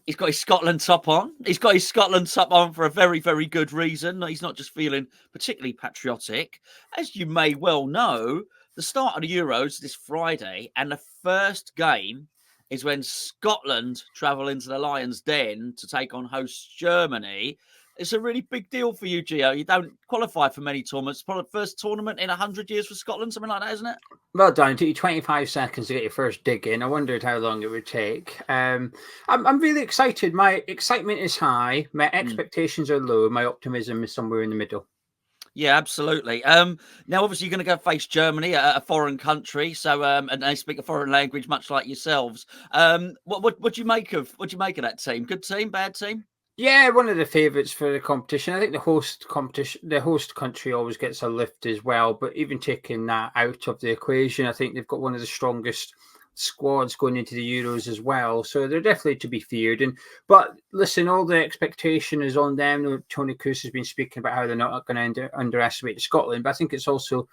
He's got his Scotland top on. He's got his Scotland top on for a very, very good reason. He's not just feeling particularly patriotic. As you may well know, the start of the Euros this Friday, and the first game is when Scotland travel into the Lions' Den to take on host Germany. It's a really big deal for you, Gio. You don't qualify for many tournaments. Probably the first tournament in 100 years for Scotland, something like that, isn't it? Well done. It took you 25 seconds to get your first dig in. I wondered how long it would take. I'm really excited. My excitement is high. My expectations are low. My optimism is somewhere in the middle. Yeah, absolutely. Now, obviously, you're going to go face Germany, a foreign country, so and they speak a foreign language, much like yourselves. What do you make of that team? Good team, bad team? Yeah, one of the favourites for the competition. I think the host country always gets a lift as well. But even taking that out of the equation, I think they've got one of the strongest squads going into the Euros as well. So they're definitely to be feared. But listen, all the expectation is on them. Tony Kroos has been speaking about how they're not going to underestimate Scotland. But I think it's also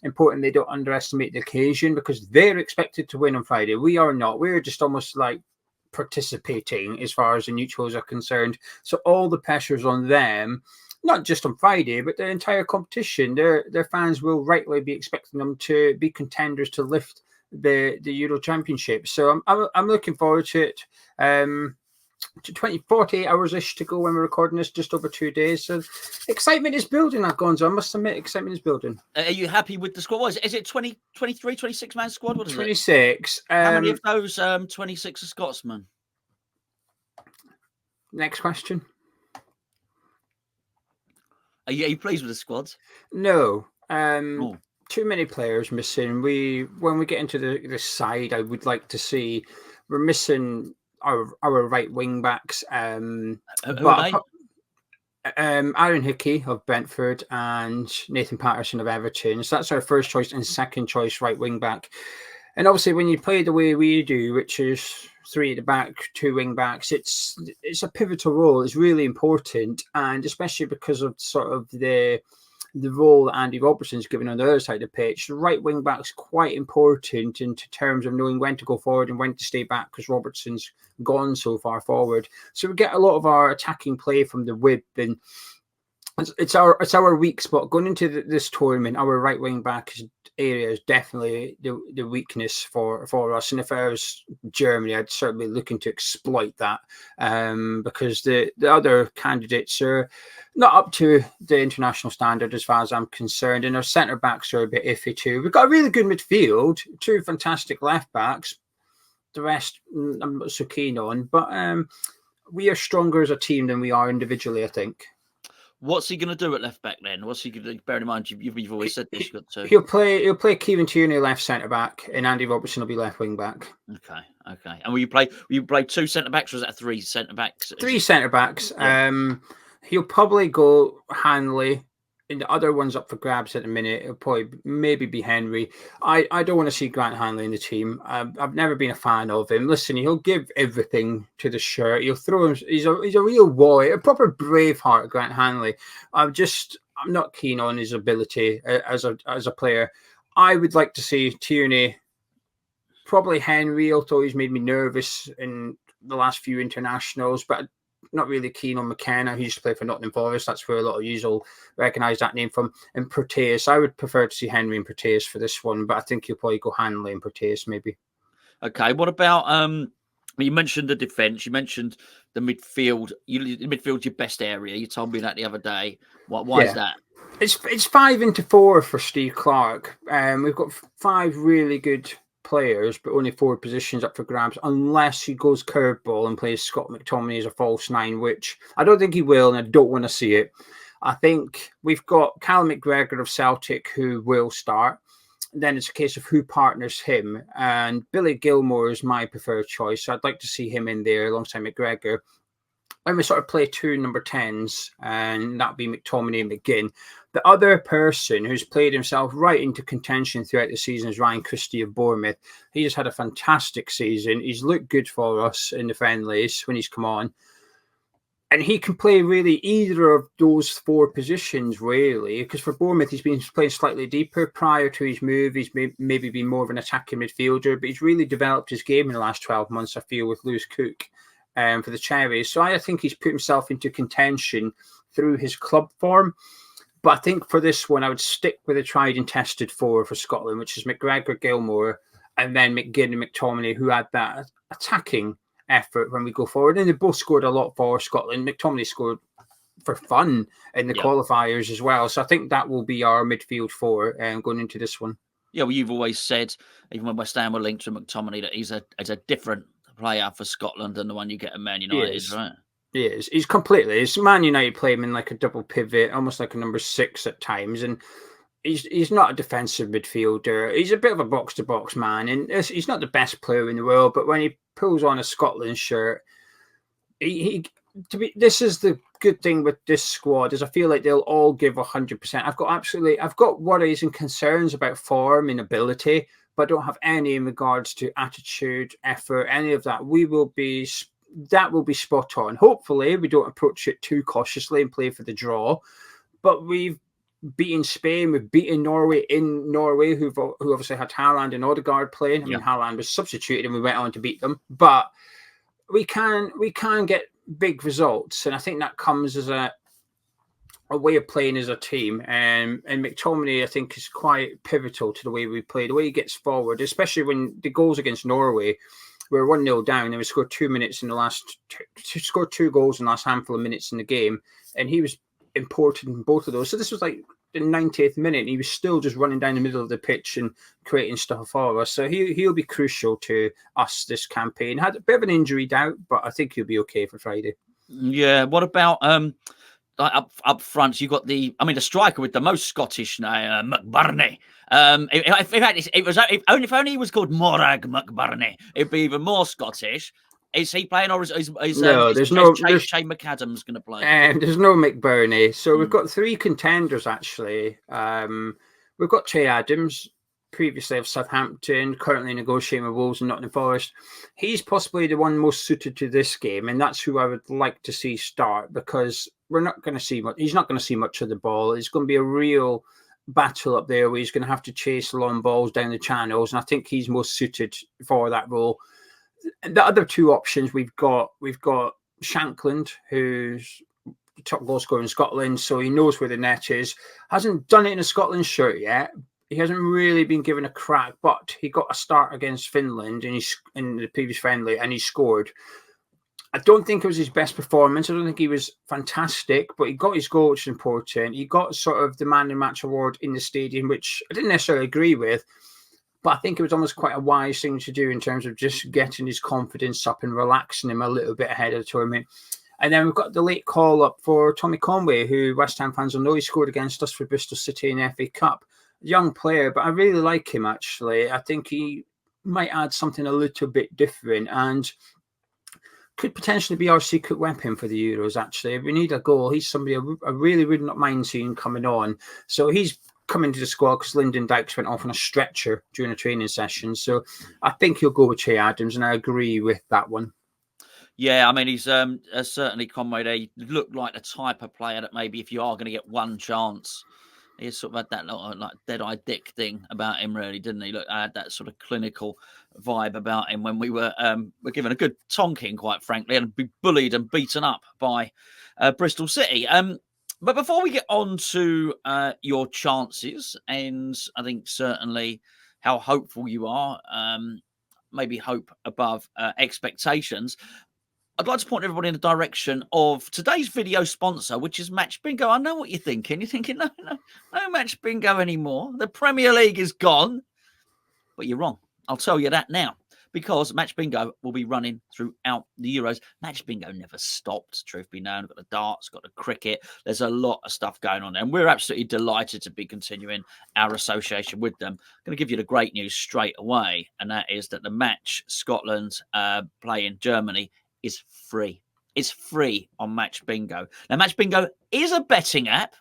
important they don't underestimate the occasion, because they're expected to win on Friday. We are not. We're just almost like participating as far as the neutrals are concerned. So all the pressure's on them, not just on Friday, but the entire competition. Their fans will rightly be expecting them to be contenders to lift the Euro Championship. So I'm looking forward to it. 48 hours-ish to go when we're recording this, just over 2 days. So excitement is building, Gonzo. I must admit, excitement is building. Are you happy with the squad? What is it 20, 23, 26-man squad? What is 26. It? How many of those 26 are Scotsmen? Next question. Are you pleased with the squads? No. Too many players missing. When we get into the side, I would like to see we're missing our right wing backs. Who are they? Aaron Hickey of Brentford and Nathan Patterson of Everton. So that's our first choice and second choice right wing back. And obviously, when you play the way we do, which is 3 at the back, 2 wing backs, it's a pivotal role. It's really important, and especially because of sort of the role Andy Robertson's given on the other side of the pitch. The right wing back's quite important in terms of knowing when to go forward and when to stay back, because Robertson's gone so far forward. So we get a lot of our attacking play from the width, and it's our weak spot going into this tournament. Our right wing back area is definitely the weakness for us. And if I was Germany, I'd certainly be looking to exploit that, because the other candidates are not up to the international standard as far as I'm concerned, and our centre backs are a bit iffy too. We've got a really good midfield, 2 fantastic left backs. The rest I'm not so keen on, but we are stronger as a team than we are individually, I think. What's he going to do at left back then? What's he going to do? Bearing in mind, you've always said this. He'll play Kieran Tierney left centre back, and Andy Robertson will be left wing back. Okay. And will you play 2 centre backs, or is that 3 centre backs? 3 centre backs. Yeah. He'll probably go Hanley, and the other one's up for grabs at the minute. It'll probably maybe be Henry. I don't want to see Grant Hanley in the team. I've never been a fan of him. Listen, he'll give everything to the shirt. He'll throw him. He's a real warrior, a proper Braveheart, Grant Hanley. I'm not keen on his ability as a player. I would like to see Tierney, probably Henry, although he's made me nervous in the last few internationals, but not really keen on McKenna. He used to play for Nottingham Forest. That's where a lot of you will recognise that name from. And Proteus, I would prefer to see Henry and Proteus for this one, but I think you'll probably go Hanley and Proteus maybe. Okay, what about you mentioned the defence, you mentioned the midfield. Midfield's your best area. You told me that the other day. Why is that? It's 5-4 for Steve Clarke. We've got 5 really good players, but only 4 positions up for grabs, unless he goes curveball and plays Scott McTominay as a false 9, which I don't think he will, and I don't want to see it. I think we've got Callum McGregor of Celtic who will start. Then it's a case of who partners him, and Billy Gilmore is my preferred choice. So I'd like to see him in there alongside McGregor. And we sort of play 2 number 10s, and that'd be McTominay and McGinn. The other person who's played himself right into contention throughout the season is Ryan Christie of Bournemouth. He has had a fantastic season. He's looked good for us in the friendlies when he's come on. And he can play really either of those 4 positions, really, because for Bournemouth, he's been playing slightly deeper. Prior to his move, he's maybe been more of an attacking midfielder, but he's really developed his game in the last 12 months, I feel, with Lewis Cook. for the Cherries. So I think he's put himself into contention through his club form. But I think for this one, I would stick with a tried and tested four for Scotland, which is McGregor, Gilmore, and then McGinn and McTominay, who had that attacking effort when we go forward. And they both scored a lot for Scotland. McTominay scored for fun in the qualifiers as well. So I think that will be our midfield four going into this one. Yeah, well, you've always said, even when West Ham were linked to McTominay, that he's a different player for Scotland than the one you get at Man United, right? He is. He's completely. It's Man United play him in like a double pivot, almost like a number 6 at times, and he's not a defensive midfielder. He's a bit of a box to box man, and he's not the best player in the world. But when he pulls on a Scotland shirt, this is the good thing with this squad is I feel like they'll all give 100%. I've got worries and concerns about form and ability, but I don't have any in regards to attitude, effort, any of that. That will be spot on. Hopefully, we don't approach it too cautiously and play for the draw. But we've beaten Spain, we've beaten Norway in Norway, who obviously had Haaland and Odegaard playing. I mean, Haaland was substituted and we went on to beat them. But we can get big results, and I think that comes as a way of playing as a team. And McTominay, I think, is quite pivotal to the way we play, the way he gets forward, especially when the goals against Norway. We were 1-0 down, and we scored 2 minutes in the last. Scored 2 goals in the last handful of minutes in the game, and he was important in both of those. So this was like the 90th minute, and he was still just running down the middle of the pitch and creating stuff for us. So he'll be crucial to us this campaign. Had a bit of an injury doubt, but I think he'll be okay for Friday. Yeah. What about up front? You got the striker with the most Scottish name, McBurney. If only he was called Morag McBurney, it'd be even more Scottish. Is he playing, or is Shane McAdams going to play? There's no McBurney. So we've got 3 contenders actually. We've got Che Adams, previously of Southampton, currently negotiating with Wolves and Nottingham Forest. He's possibly the one most suited to this game, and that's who I would like to see start, because we're not going to see much. He's not going to see much of the ball. It's going to be a real battle up there where he's going to have to chase long balls down the channels, and I think he's most suited for that role. The other 2 options we've got Shankland, who's the top goal scorer in Scotland, so he knows where the net is. Hasn't done it in a Scotland shirt yet. He hasn't really been given a crack, but he got a start against Finland in the previous friendly, and he scored. I don't think it was his best performance. I don't think he was fantastic, but he got his goal, which is important. He got sort of the man of the match award in the stadium, which I didn't necessarily agree with. But I think it was almost quite a wise thing to do in terms of just getting his confidence up and relaxing him a little bit ahead of the tournament. And then we've got the late call up for Tommy Conway, who West Ham fans will know he scored against us for Bristol City in the FA Cup. Young player, but I really like him, actually. I think he might add something a little bit different and could potentially be our secret weapon for the Euros, actually. If we need a goal, he's somebody I really would not mind seeing coming on. So he's come into the squad because Lyndon Dykes went off on a stretcher during a training session. So I think he'll go with Che Adams, and I agree with that one. Yeah, I mean, he's certainly Conway there. He looked like the type of player that maybe if you are going to get one chance, he sort of had that little, like dead-eye Dick thing about him, really, didn't he? Look, I had that sort of clinical vibe about him when we were given a good tonking, quite frankly, and be bullied and beaten up by Bristol City. But before we get on to your chances, and I think certainly how hopeful you are, maybe hope above expectations, I'd like to point everybody in the direction of today's video sponsor, which is Match Bingo. I know what you're thinking. You're thinking, no Match Bingo anymore. The Premier League is gone. But you're wrong. I'll tell you that now. Because Match Bingo will be running throughout the Euros. Match Bingo never stopped, truth be known. We've got the darts, got the cricket. There's a lot of stuff going on there. And we're absolutely delighted to be continuing our association with them. I'm going to give you the great news straight away. And that is that the match Scotland play in Germany is free. It's free on Match Bingo. Now, Match Bingo is a betting app.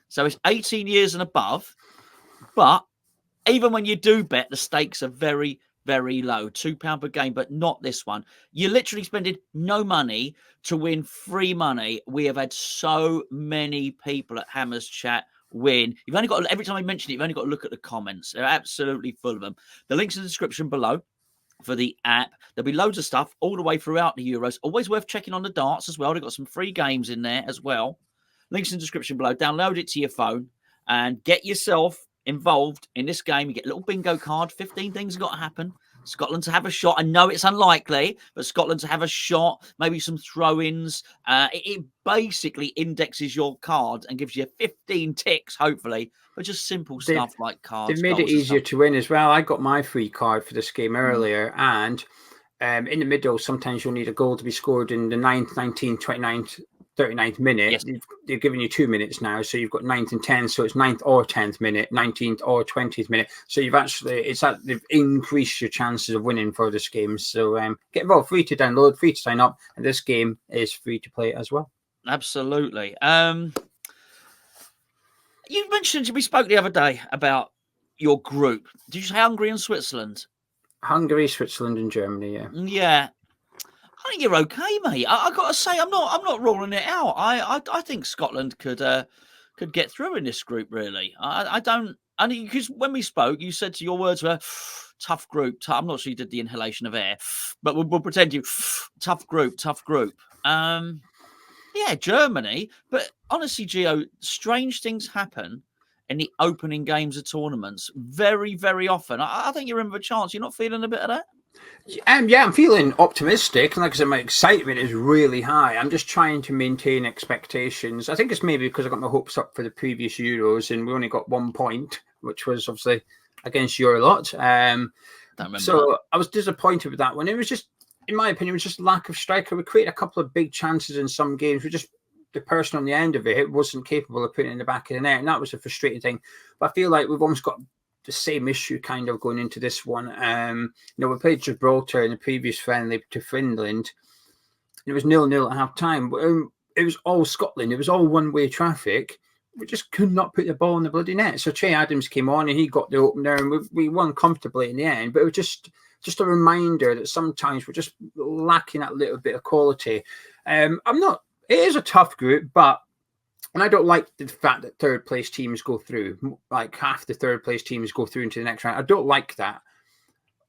So it's 18 years and above. But even when you do bet, the stakes are very, very low. £2 per game, but not this one. You're literally spending no money to win free money. We have had so many people at Hammers Chat win. You've only got, every time I mention it, you've only got to look at the comments. They're absolutely full of them. The link's in the description below. for the app. There'll be loads of stuff all the way throughout the Euros. Always worth checking on the darts as well. They've got some free games in there as well. Links in the description below. Download it to your phone and get yourself involved in this game. You get a little bingo card. 15 things have got to happen. Scotland to have a shot. I know it's unlikely, but Scotland to have a shot, maybe some throw-ins. It basically indexes your card and gives you 15 ticks, hopefully, but just simple stuff like cards. They've made it easier to win as well. I got my free card for this game earlier, and in the middle, sometimes you'll need a goal to be scored in the 9th, 19th, 29th, 39th minute. Yes. They're giving you 2 minutes now, so you've got 9th and 10th, so it's 9th or 10th minute, 19th or 20th minute. So you've actually they've increased your chances of winning for this game. So get involved, free to download, free to sign up, and this game is free to play as well. Absolutely. You mentioned we spoke the other day about your group. Did you say Hungary and Switzerland? Hungary, Switzerland, and Germany. Yeah. Yeah. I think you're okay, mate. I got to say, I'm not ruling it out. I think Scotland could get through in this group. Really, I don't. Because when we spoke, you said your words were tough group. I'm not sure you did the inhalation of air, but we'll pretend you tough group. Yeah, Germany. But honestly, Geo, strange things happen in the opening games of tournaments very, very often. I think you're in with a chance. You're not feeling a bit of that? Yeah, I'm feeling optimistic. And like I said, my excitement is really high. I'm just trying to maintain expectations. I think it's maybe because I got my hopes up for the previous Euros and we only got 1 point, which was obviously against your lot. So that. I was disappointed with that one. It was just, in my opinion, it was just lack of striker. We created a couple of big chances in some games. We just, the person on the end of it wasn't capable of putting it in the back of the net. And that was a frustrating thing. But I feel like we've almost got the same issue kind of going into this one. We played Gibraltar in the previous friendly to Finland. And it was 0-0 at half time. It was all Scotland. It was all one-way traffic. We just could not put the ball in the bloody net. So Che Adams came on and he got the opener and we won comfortably in the end. But it was just a reminder that sometimes we're just lacking that little bit of quality. It is a tough group, but and I don't like the fact that third place teams go through, like half the third place teams go through into the next round. I don't like that.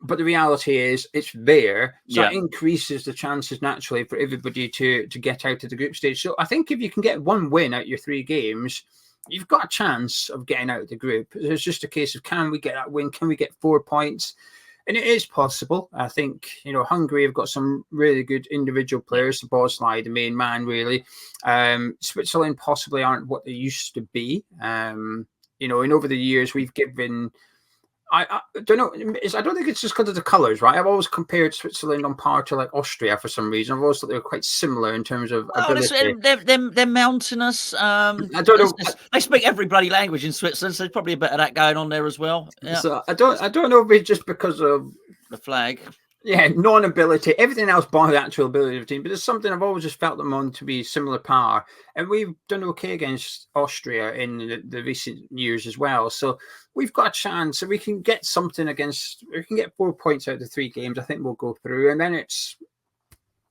But the reality is it's there. So it increases the chances naturally for everybody to get out of the group stage. So I think if you can get 1 win out of your 3 games, you've got a chance of getting out of the group. It's just a case of, can we get that win? Can we get 4 points? And it is possible. I think, Hungary have got some really good individual players. Boslai, the main man, really. Switzerland possibly aren't what they used to be. And over the years, we've given... I don't know. I don't think it's just because of the colours, right? I've always compared Switzerland on par to like Austria for some reason. I've always thought they were quite similar in terms of ability. They're mountainous. I don't know. They speak every bloody language in Switzerland, so there's probably a bit of that going on there as well. Yeah. So I don't know if it's just because of the flag. Yeah, non-ability, everything else by the actual ability of the team. But there's something I've always just felt them on to be similar power. And we've done okay against Austria in the recent years as well. So we've got a chance. So we can get something we can get 4 points out of the 3 games. I think we'll go through. And then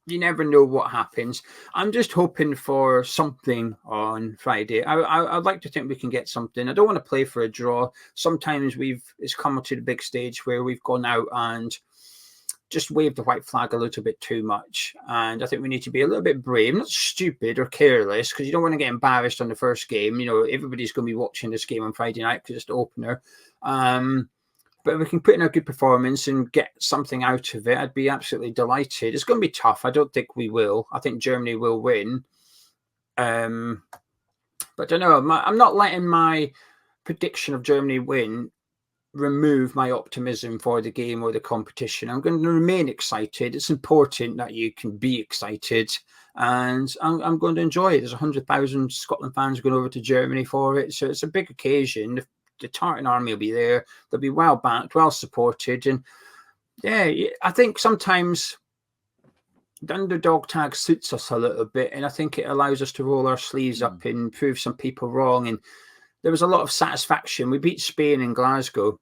you never know what happens. I'm just hoping for something on Friday. I'd like to think we can get something. I don't want to play for a draw. Sometimes it's come to the big stage where we've gone out and just wave the white flag a little bit too much. And I think we need to be a little bit brave, not stupid or careless, because you don't want to get embarrassed on the first game. Everybody's going to be watching this game on Friday night because it's the opener. But if we can put in a good performance and get something out of it, I'd be absolutely delighted. It's going to be tough. I don't think we will. I think Germany will win. But I don't know. I'm not letting my prediction of Germany win remove my optimism for the game or the competition. I'm going to remain excited. It's important that you can be excited, and I'm going to enjoy it. There's 100,000 Scotland fans going over to Germany for it, so it's a big occasion. The Tartan Army will be there. They'll be well backed, well supported, and I think sometimes the underdog tag suits us a little bit, and I think it allows us to roll our sleeves up and prove some people wrong. And there was a lot of satisfaction. We beat Spain in Glasgow.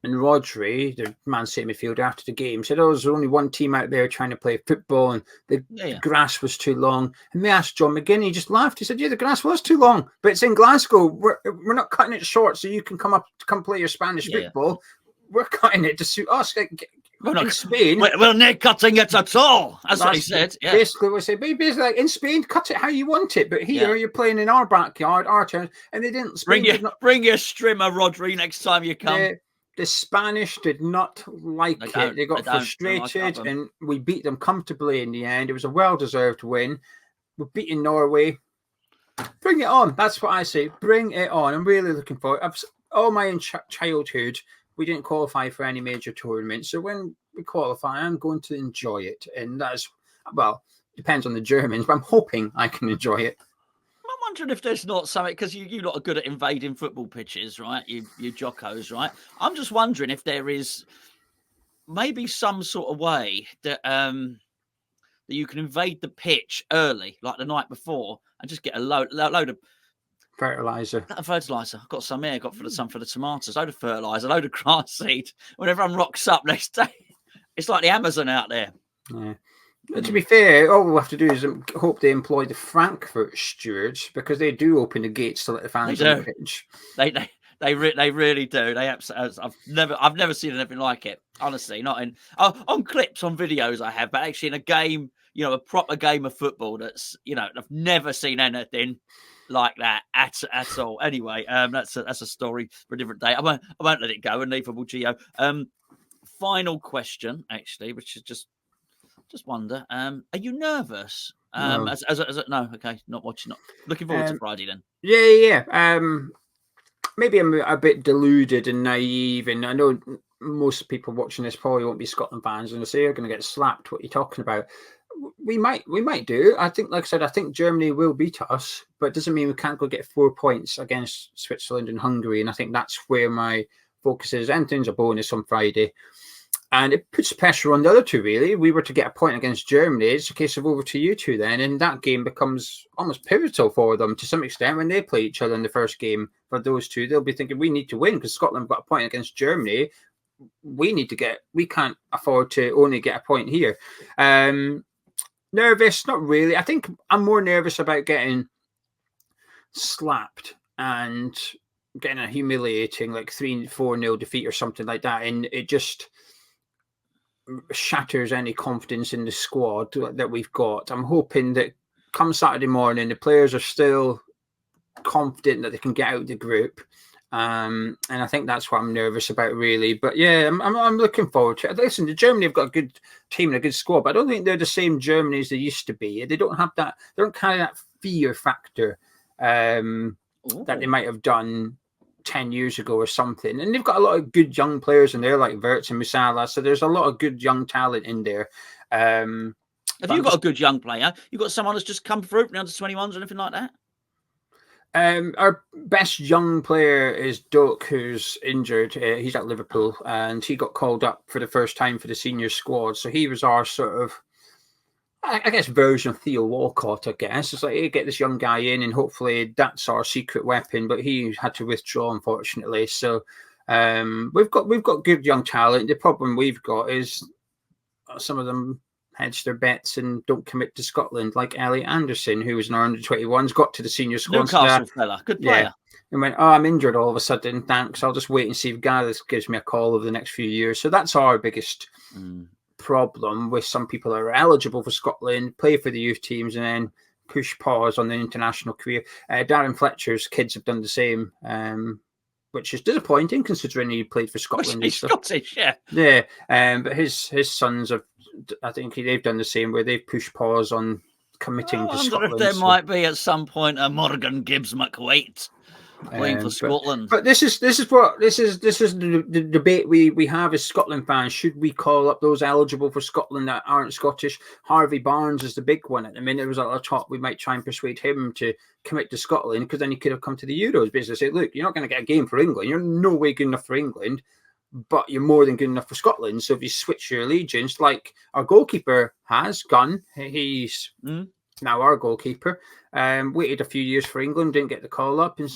And Rodri, the Man City midfielder, after the game said, "Oh, there's only one team out there trying to play football, and the grass was too long." And they asked John McGinn, he just laughed. He said, "Yeah, the grass was too long, but it's in Glasgow. We're not cutting it short so you can come play your Spanish football. We're cutting it to suit us. in Spain, we're not cutting it at all. That's what he said. Yeah. Basically, we say, basically, like, in Spain, cut it how you want it. But here, you're playing in our backyard, our turn, and they didn't. Bring your strimmer, Rodri, next time you come. The Spanish did not like it. They got frustrated, and we beat them comfortably in the end. It was a well-deserved win. We're beating Norway. Bring it on. That's what I say. Bring it on. I'm really looking forward. All my childhood, we didn't qualify for any major tournament. So when we qualify, I'm going to enjoy it. And that's, well, depends on the Germans, but I'm hoping I can enjoy it. I'm wondering if there's not something, because you lot are good at invading football pitches, right? You jockos, right? I'm just wondering if there is maybe some sort of way that that you can invade the pitch early, like the night before, and just get a load of fertilizer. I've got some here. Got some for the tomatoes. Load of fertilizer. Load of grass seed. When everyone rocks up next day, it's like the Amazon out there. Yeah. To be fair, all we'll have to do is hope they employ the Frankfurt stewards, because they do open the gates to let the fans on the pitch. They really do. They absolutely. I've never seen anything like it. Honestly, not in on clips, on videos I have, but actually in a game, a proper game of football. That's I've never seen anything like that at all. Anyway, that's a story for a different day. I won't let it go, and neither will Geo. Final question, actually, which is just wonder. Are you nervous? No. No. Okay, not watching. Not looking forward to Friday then. Yeah. Maybe I'm a bit deluded and naive, and I know most people watching this probably won't be Scotland fans, and they say you're going to get slapped. What are you talking about? We might do. I think, like I said, I think Germany will beat us, but it doesn't mean we can't go get 4 points against Switzerland and Hungary. And I think that's where my focus is. Anything's a bonus on Friday. And it puts pressure on the other two, really. We were to get a point against Germany. It's a case of over to you two then. And that game becomes almost pivotal for them to some extent when they play each other in the first game. For those two, they'll be thinking, we need to win because Scotland got a point against Germany. We can't afford to only get a point here. Nervous? Not really. I think I'm more nervous about getting slapped and getting a humiliating, like 3-4-0 defeat or something like that. And it just shatters any confidence in the squad that we've got. I'm hoping that come Saturday morning, the players are still confident that they can get out of the group. And I think that's what I'm nervous about, really. But yeah, I'm looking forward to it. Listen, Germany have got a good team and a good squad, but I don't think they're the same Germany as they used to be. They don't have that. They don't carry that fear factor that they might have done 10 years ago or something. And they've got a lot of good young players in there, like Wirtz and Musala. So there's a lot of good young talent in there. Have you got a good young player? You got someone that's just come through from the under-21s or anything like that? Our best young player is Doak, who's injured. He's at Liverpool, and he got called up for the first time for the senior squad. So he was our sort of, I guess, version of Theo Walcott, I guess. It's like, hey, get this young guy in, and hopefully that's our secret weapon. But he had to withdraw, unfortunately. So we've got good young talent. The problem we've got is some of them hedge their bets and don't commit to Scotland, like Elliot Anderson, who was in our under-21s, got to the senior squad. Newcastle fella, good player. Yeah, and went, I'm injured all of a sudden, thanks. I'll just wait and see if Gareth gives me a call over the next few years. So that's our biggest problem with some people that are eligible for Scotland, play for the youth teams, and then push pause on the international career. Darren Fletcher's kids have done the same, which is disappointing considering he played for Scotland. He's Scottish, yeah. Yeah, but his sons have, I think they've done the same, where they've pushed pause on committing to Scotland. I wonder if there might be at some point a Morgan Gibbs McWaite playing for Scotland. But this is the debate we have as Scotland fans. Should we call up those eligible for Scotland that aren't Scottish? Harvey Barnes is the big one at the minute. It was at the top. We might try and persuade him to commit to Scotland, because then he could have come to the Euros. Basically, say, look, you're not going to get a game for England. You're no way good enough for England, but you're more than good enough for Scotland. So if you switch your allegiance, like our goalkeeper has, Gunn, he's now our goalkeeper, waited a few years for England, didn't get the call up, and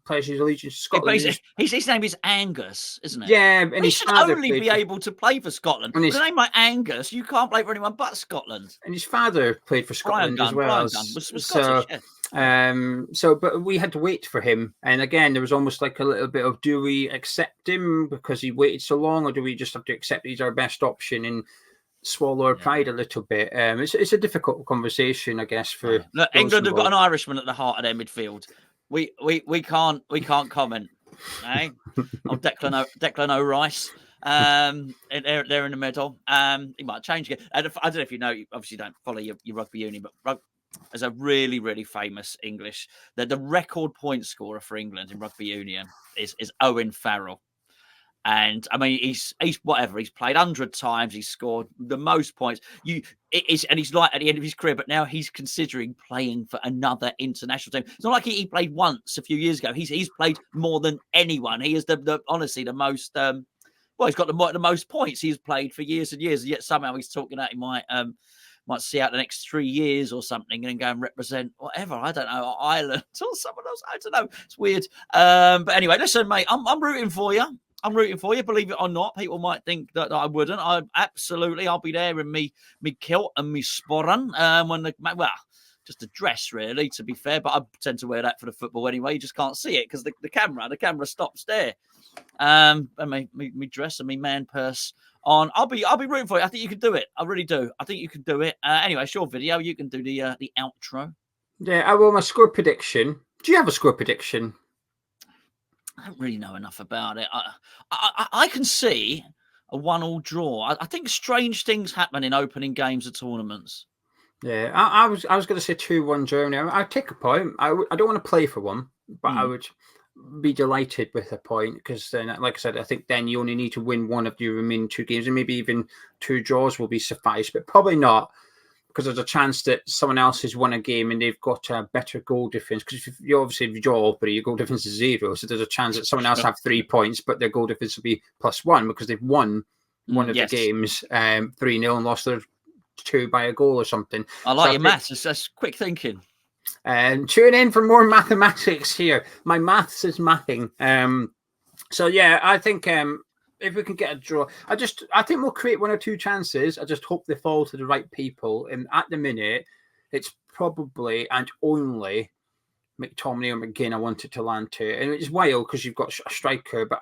pledged his allegiance to But Scotland. his name is Angus, isn't it? Yeah, and He his should father only be able to play for Scotland. With a name like Angus, you can't play for anyone but Scotland. And his father played for Scotland as well. Brian Gunn was Scottish, yeah. But we had to wait for him. And again, there was almost like a little bit of, do we accept him because he waited so long, or do we just have to accept he's our best option and swallow our pride a little bit? It's a difficult conversation, I guess, for Look, England have got an Irishman at the heart of their midfield. We can't comment. Eh? Oh, Declan O'Rice. They're in the middle. He might change again. I don't know if you know. You obviously don't follow your rugby union, but there's a really, really famous English. The record point scorer for England in rugby union is Owen Farrell. And I mean, he's whatever. He's played 100 times. He's scored the most points. And he's like at the end of his career, but now he's considering playing for another international team. It's not like he played once a few years ago. He's played more than anyone. He is honestly the most. He's got the most points he's played for years and years. And yet somehow he's talking that he might see out the next 3 years or something and go and represent whatever. I don't know, Ireland or someone else. I don't know. It's weird. But anyway, listen, mate. I'm rooting for you. I'm rooting for you, believe it or not. People might think that I wouldn't. I'll be there in me kilt and me sporran just a dress, really, to be fair. But I tend to wear that for the football anyway. You just can't see it because the camera stops there. And me dress and me man purse on. I'll be rooting for you. I think you can do it. I really do. I think you can do it. Anyway, it's your video. You can do the outro. Yeah, my score prediction. Do you have a score prediction? I don't really know enough about it. I can see a 1-1 draw. I think strange things happen in opening games of tournaments. Yeah, I was going to say 2-1 Germany. I'd take a point. I don't want to play for one, but I would be delighted with a point because then, like I said, I think then you only need to win one of your remaining 2 games, and maybe even 2 draws will be suffice, but probably not. Because there's a chance that someone else has won a game and they've got a better goal difference. Because if you draw all 3, your goal difference is 0. So there's a chance that someone else have 3 points, but their goal difference will be +1 because they've won one of the games 3-0 and lost their 2 by a goal or something. I like your maths. That's quick thinking. Tune in for more mathematics here. My maths is mathing. So yeah, I think if we can get a draw, I think we'll create 1 or 2 chances. I just hope they fall to the right people. And at the minute, it's probably and only McTominay or McGinn I wanted to land to. And it's wild because you've got a striker, but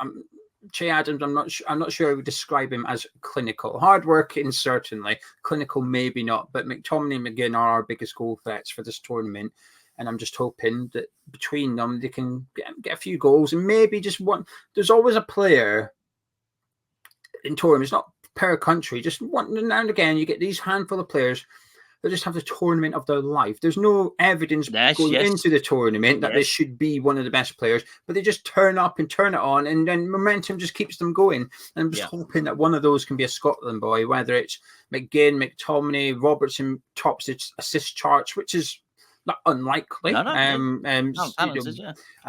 Che Adams, I'm not sure I would describe him as clinical. Hardworking, certainly. Clinical, maybe not. But McTominay and McGinn are our biggest goal threats for this tournament. And I'm just hoping that between them, they can get a few goals and maybe just one. There's always a player in tournaments, not per country, just one now and again, you get these handful of players that just have the tournament of their life. There's no evidence going into the tournament that they should be one of the best players, but they just turn up and turn it on, and then momentum just keeps them going. And I'm just hoping that one of those can be a Scotland boy, whether it's McGinn, McTominay, Robertson tops its assist charts, which is not unlikely. I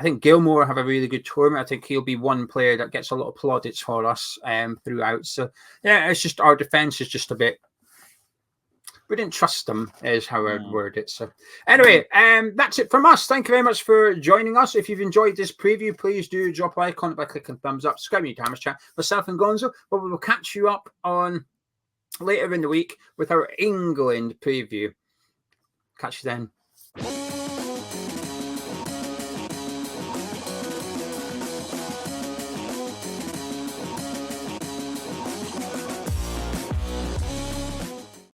think Gilmore have a really good tournament. I think he'll be one player that gets a lot of plaudits for us throughout. So yeah, it's just our defense is just a bit. We didn't trust them, is how I'd word it. So anyway, that's it from us. Thank you very much for joining us. If you've enjoyed this preview, please do drop a like, comment by clicking thumbs up, subscribe to Hammers Chat. Myself and Gonzo, but we will catch you up on later in the week with our England preview. Catch you then.